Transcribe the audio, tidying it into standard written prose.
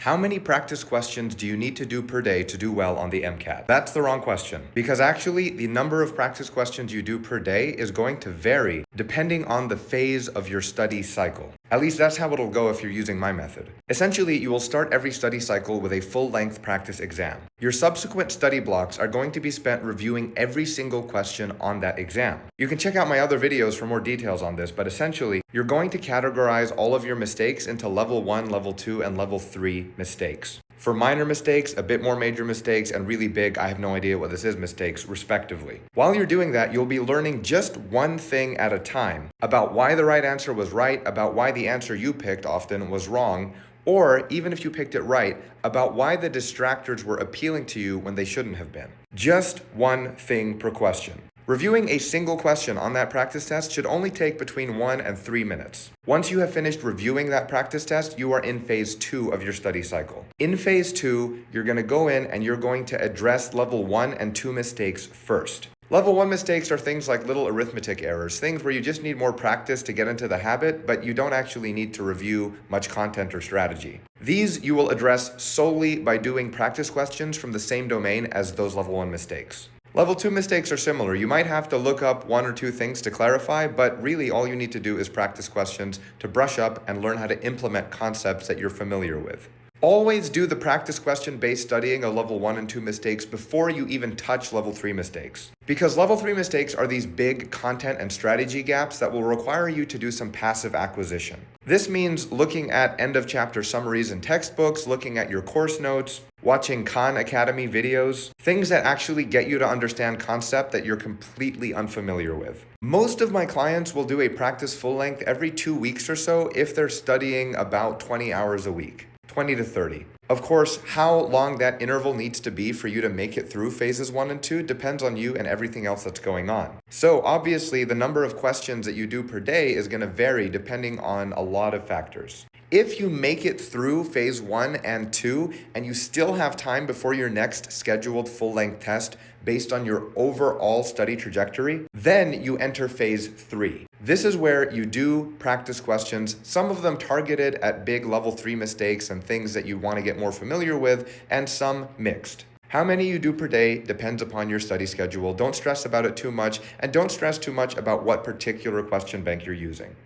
How many practice questions do you need to do per day to do well on the MCAT? That's the wrong question, because actually the number of practice questions you do per day is going to vary depending on the phase of your study cycle. At least that's how it'll go if you're using my method. Essentially, you will start every study cycle with a full-length practice exam. Your subsequent study blocks are going to be spent reviewing every single question on that exam. You can check out my other videos for more details on this, but essentially, you're going to categorize all of your mistakes into level 1, level 2, and level 3 mistakes. For minor mistakes, a bit more major mistakes, and really big, I have no idea what this is, mistakes, respectively. While you're doing that, you'll be learning just one thing at a time about why the right answer was right, about why the answer you picked often was wrong, or even if you picked it right, about why the distractors were appealing to you when they shouldn't have been. Just one thing per question. Reviewing a single question on that practice test should only take between 1 and 3 minutes. Once you have finished reviewing that practice test, you are in phase 2 of your study cycle. In phase 2, you're going to go in and you're going to address level 1 and 2 mistakes first. Level 1 mistakes are things like little arithmetic errors, things where you just need more practice to get into the habit, but you don't actually need to review much content or strategy. These you will address solely by doing practice questions from the same domain as those level 1 mistakes. Level 2 mistakes are similar. You might have to look up 1 or 2 things to clarify, but really all you need to do is practice questions to brush up and learn how to implement concepts that you're familiar with. Always do the practice question-based studying of level 1 and 2 mistakes before you even touch level 3 mistakes. Because level 3 mistakes are these big content and strategy gaps that will require you to do some passive acquisition. This means looking at end-of-chapter summaries in textbooks, looking at your course notes, watching Khan Academy videos, things that actually get you to understand concept that you're completely unfamiliar with. Most of my clients will do a practice full length every 2 weeks or so if they're studying about 20 hours a week. 20 to 30. Of course, how long that interval needs to be for you to make it through phases 1 and 2 depends on you and everything else that's going on. So obviously, the number of questions that you do per day is going to vary depending on a lot of factors. If you make it through phase 1 and 2 and you still have time before your next scheduled full-length test based on your overall study trajectory, then you enter phase 3. This is where you do practice questions, some of them targeted at big level 3 mistakes and things that you want to get more familiar with, and some mixed. How many you do per day depends upon your study schedule. Don't stress about it too much, and don't stress too much about what particular question bank you're using.